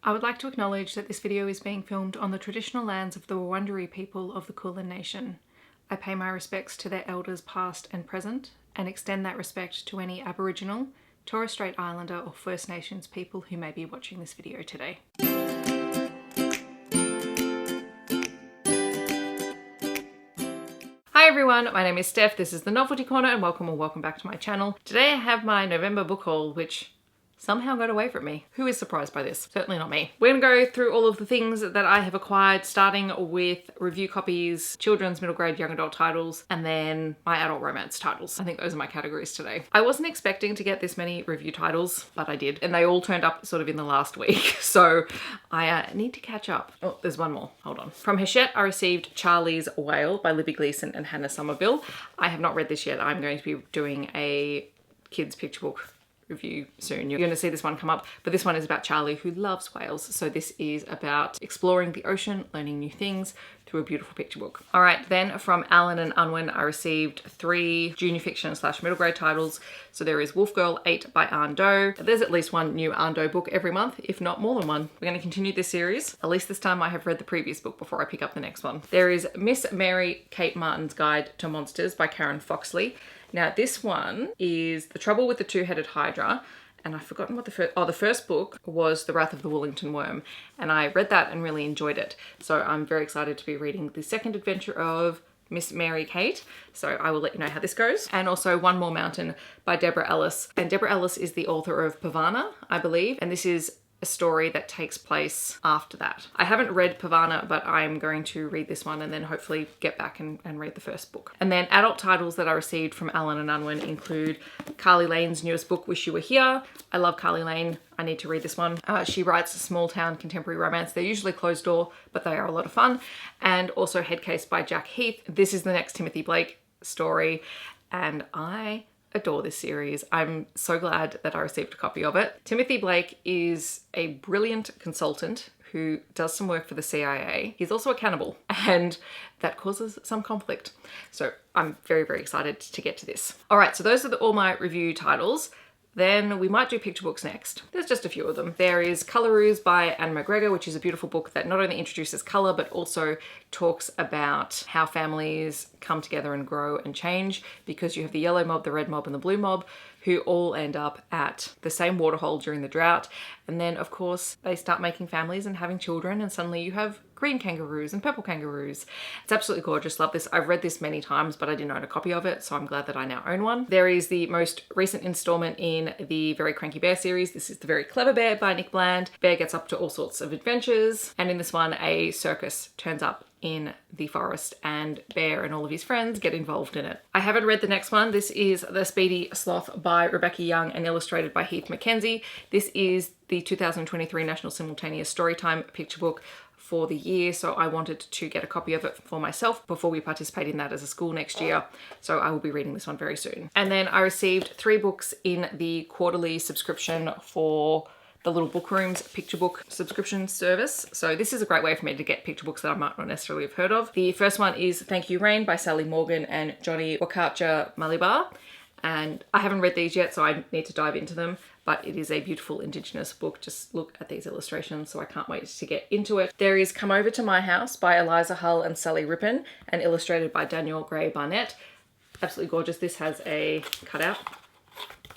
I would like to acknowledge that this video is being filmed on the traditional lands of the Wurundjeri people of the Kulin Nation. I pay my respects to their elders past and present, and extend that respect to any Aboriginal, Torres Strait Islander or First Nations people who may be watching this video today. Hi everyone, my name is Steph, this is the Novelty Corner and welcome back to my channel. Today I have my November book haul, which somehow got away from me. Who is surprised by this? Certainly not me. We're gonna go through all of the things that I have acquired, starting with review copies, children's, middle grade, young adult titles, and then my adult romance titles. I think those are my categories today. I wasn't expecting to get this many review titles, but I did. And they all turned up sort of in the last week. So I need to catch up. Oh, there's one more, hold on. From Hachette, I received Charlie's Whale by Libby Gleeson and Hannah Somerville. I have not read this yet. I'm going to be doing a kids picture book review soon. You're going to see this one come up, but this one is about Charlie who loves whales. So this is about exploring the ocean, learning new things through a beautiful picture book. All right, then from Alan and Unwin, I received 3 junior fiction / middle grade titles. So there is Wolf Girl 8 by Anh Do. There's at least one new Anh Do book every month, if not more than one. We're going to continue this series. At least this time I have read the previous book before I pick up the next one. There is Miss Mary Kate Martin's Guide to Monsters by Karen Foxlee. Now this one is The Trouble with the Two-Headed Hydra, and I've forgotten what the first book was The Wrath of the Wollongton Worm, and I read that and really enjoyed it. So I'm very excited to be reading the second adventure of Miss Mary Kate, so I will let you know how this goes. And also One More Mountain by Debra Ellis, and Debra Ellis is the author of Pavana, I believe, and this is a story that takes place after that. I haven't read Pavana, but I'm going to read this one and then hopefully get back and read the first book. And then adult titles that I received from Alan and Unwin include Carly Lane's newest book, Wish You Were Here. I love Carly Lane. I need to read this one. She writes a small town contemporary romance. They're usually closed door, but they are a lot of fun. And also Headcase by Jack Heath. This is the next Timothy Blake story, and I adore this series. I'm so glad that I received a copy of it. Timothy Blake is a brilliant consultant who does some work for the CIA. He's also a cannibal, and that causes some conflict. So I'm very, very excited to get to this. All right, so those are all my review titles. Then we might do picture books next. There's just a few of them. There is Colouroos by McGregor, which is a beautiful book that not only introduces colour, but also talks about how families come together and grow and change, because you have the yellow mob, the red mob, and the blue mob, who all end up at the same waterhole during the drought. And then of course they start making families and having children, and suddenly you have green kangaroos and purple kangaroos. It's absolutely gorgeous. Love this. I've read this many times, but I didn't own a copy of it, so I'm glad that I now own one. There is the most recent installment in the Very Cranky Bear series. This is The Very Clever Bear by Nick Bland. Bear gets up to all sorts of adventures, and in this one a circus turns up in the forest and Bear and all of his friends get involved in it. I haven't read the next one. This is The Speedy, Sloth by Rebecca Young and illustrated by Heath McKenzie. This is the 2023 National Simultaneous Storytime picture book for the year, so I wanted to get a copy of it for myself before we participate in that as a school next year. So I will be reading this one very soon. And then I received 3 books in the quarterly subscription for the Little Book Room's picture book subscription service. So this is a great way for me to get picture books that I might not necessarily have heard of. The first one is Thank You Rain by Sally Morgan and Johnny Wakacha Malibar. And I haven't read these yet, so I need to dive into them, but it is a beautiful Indigenous book. Just look at these illustrations, so I can't wait to get into it. There is Come Over to My House by Eliza Hull and Sally Rippin and illustrated by Daniel Gray Barnett. Absolutely gorgeous. This has a cutout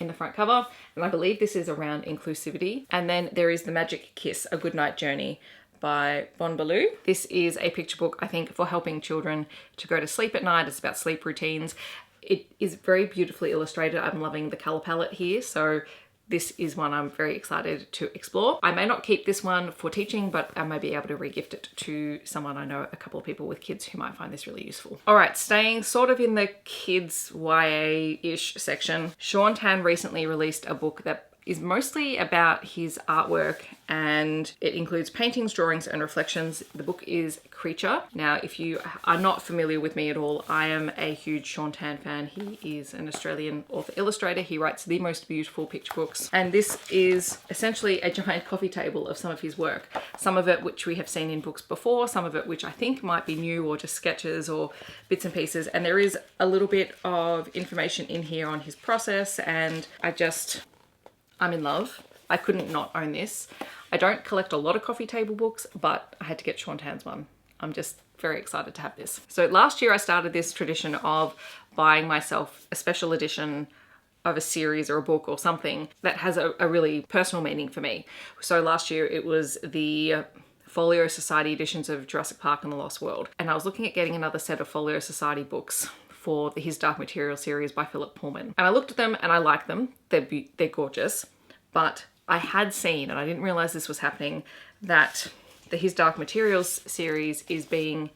in the front cover, and I believe this is around inclusivity. And then there is The Magic Kiss, A Goodnight Journey by Balou. This is a picture book, I think, for helping children to go to sleep at night. It's about sleep routines. It is very beautifully illustrated. I'm loving the color palette here, so this is one I'm very excited to explore. I may not keep this one for teaching, but I may be able to regift it to someone. I know a couple of people with kids who might find this really useful. All right, staying sort of in the kids YA-ish section, Sean Tan recently released a book that is mostly about his artwork, and it includes paintings, drawings, and reflections. The book is Creature. Now, if you are not familiar with me at all, I am a huge Sean Tan fan. He is an Australian author illustrator. He writes the most beautiful picture books, and this is essentially a giant coffee table of some of his work. Some of it which we have seen in books before, some of it which I think might be new or just sketches or bits and pieces, and there is a little bit of information in here on his process, and I'm in love. I couldn't not own this. I don't collect a lot of coffee table books, but I had to get Shontan's one. I'm just very excited to have this. So last year I started this tradition of buying myself a special edition of a series or a book or something that has a really personal meaning for me. So last year it was the Folio Society editions of Jurassic Park and the Lost World. And I was looking at getting another set of Folio Society books for the His Dark Material series by Philip Pullman. And I looked at them and I like them. They're gorgeous. But I had seen, and I didn't realize this was happening, that the His Dark Materials series is being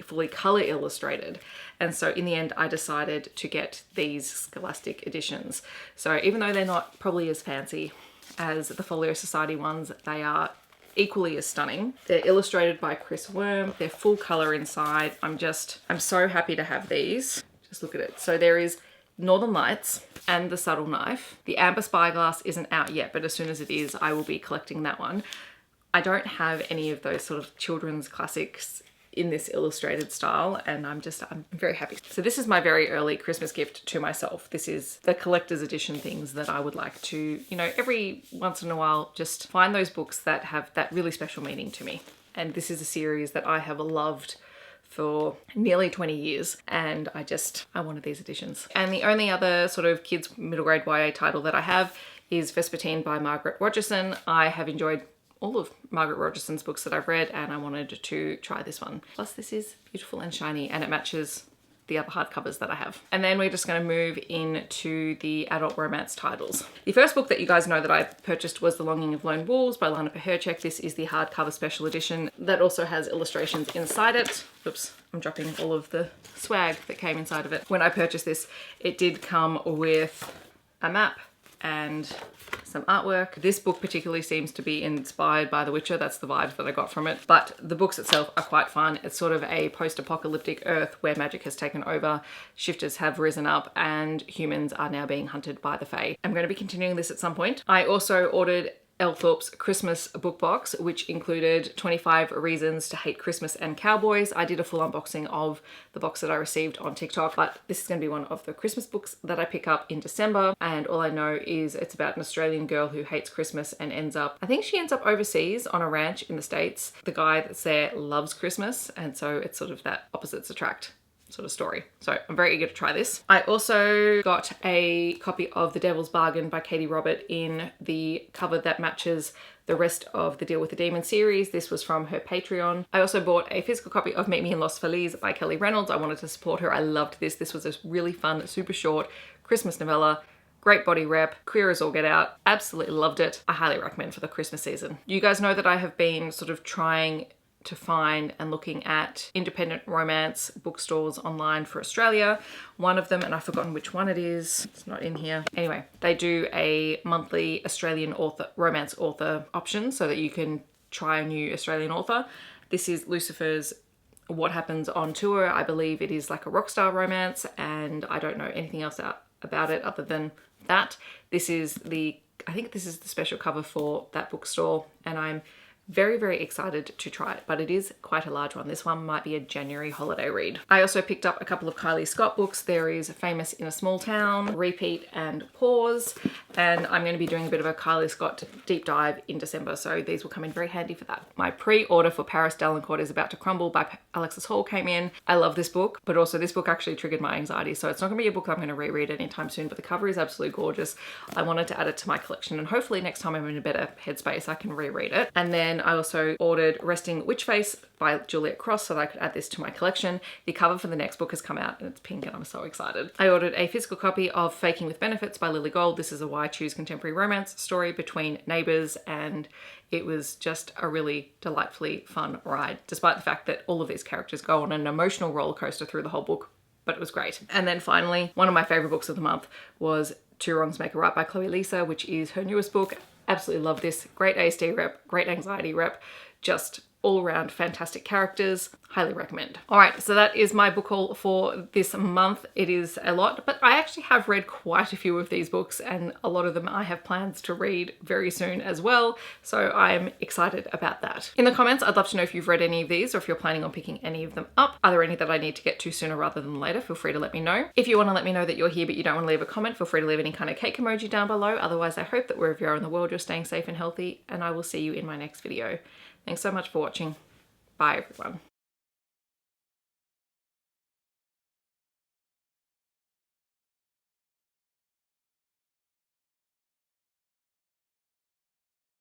fully color illustrated. And so in the end, I decided to get these Scholastic editions. So even though they're not probably as fancy as the Folio Society ones, they are equally as stunning. They're illustrated by Chris Worm. They're full color inside. I'm so happy to have these. Just look at it. So there is Northern Lights and The Subtle Knife. The Amber Spyglass isn't out yet, but as soon as it is, I will be collecting that one. I don't have any of those sort of children's classics in this illustrated style, and I'm very happy. So this is my very early Christmas gift to myself. This is the collector's edition things that I would like to, you know, every once in a while, just find those books that have that really special meaning to me. And this is a series that I have loved for nearly 20 years, and I wanted these editions. And the only other sort of kids middle grade YA title that I have is Vespertine by Margaret Rogerson. I have enjoyed all of Margaret Rogerson's books that I've read, and I wanted to try this one. Plus this is beautiful and shiny, and it matches the other hardcovers that I have. And then we're just going to move into the adult romance titles. The first book that you guys know that I purchased was The Longing of Lone Wolves by Lana Paherchek. This is the hardcover special edition that also has illustrations inside it. Oops, I'm dropping all of the swag that came inside of it. When I purchased this, it did come with a map and some artwork. This book particularly seems to be inspired by The Witcher. That's the vibes that I got from it. But the books itself are quite fun. It's sort of a post-apocalyptic Earth where magic has taken over, shifters have risen up, and humans are now being hunted by the Fae. I'm going to be continuing this at some point. I also ordered Elle Thorpe's Christmas book box, which included 25 Reasons to Hate Christmas and Cowboys. I did a full unboxing of the box that I received on TikTok, but this is going to be one of the Christmas books that I pick up in December. And all I know is it's about an Australian girl who hates Christmas and I think she ends up overseas on a ranch in the States. The guy that's there loves Christmas, and so it's sort of that opposites attract sort of story. So I'm very eager to try this. I also got a copy of The Devil's Bargain by Katie Robert in the cover that matches the rest of the Deal with the Demon series. This was from her Patreon. I also bought a physical copy of Meet Me in Los Feliz by Kelly Reynolds. I wanted to support her. I loved this. This was a really fun, super short Christmas novella. Great body rep, queer as all get out. Absolutely loved it. I highly recommend for the Christmas season. You guys know that I have been sort of trying to find and looking at independent romance bookstores online for Australia. One of them, and I've forgotten which one it is, it's not in here. Anyway, they do a monthly Australian romance author option so that you can try a new Australian author. This is Lucifer's What Happens on Tour. I believe it is like a rockstar romance, and I don't know anything else about it other than that. I think this is the special cover for that bookstore, and I'm very, very excited to try it, but it is quite a large one. This one might be a January holiday read. I also picked up a couple of Kylie Scott books. There is Famous in a Small Town, Repeat, and Pause, and I'm going to be doing a bit of a Kylie Scott deep dive in December, so these will come in very handy for that. My pre-order for Paris Dellancourt is About to Crumble by Alexis Hall came in. I love this book, but also this book actually triggered my anxiety, so it's not going to be a book I'm going to reread anytime soon, but the cover is absolutely gorgeous. I wanted to add it to my collection, and hopefully next time I'm in a better headspace I can reread it. And then I also ordered Resting Witch Face by Juliet Cross so that I could add this to my collection. The cover for the next book has come out and it's pink and I'm so excited. I ordered a physical copy of Faking with Benefits by Lily Gold. This is a Why Choose Contemporary Romance story between neighbours, and it was just a really delightfully fun ride, despite the fact that all of these characters go on an emotional roller coaster through the whole book, but it was great. And then finally, one of my favourite books of the month was Two Wrongs Make a Right by Chloe Lisa, which is her newest book. Absolutely love this. Great ASD rep, great anxiety rep, just all around fantastic characters. Highly recommend. All right, so that is my book haul for this month. It is a lot, but I actually have read quite a few of these books, and a lot of them I have plans to read very soon as well. So I'm excited about that. In the comments, I'd love to know if you've read any of these or if you're planning on picking any of them up. Are there any that I need to get to sooner rather than later? Feel free to let me know. If you want to let me know that you're here but you don't want to leave a comment, feel free to leave any kind of cake emoji down below. Otherwise, I hope that wherever you are in the world, you're staying safe and healthy, and I will see you in my next video. Thanks so much for watching. Bye, everyone.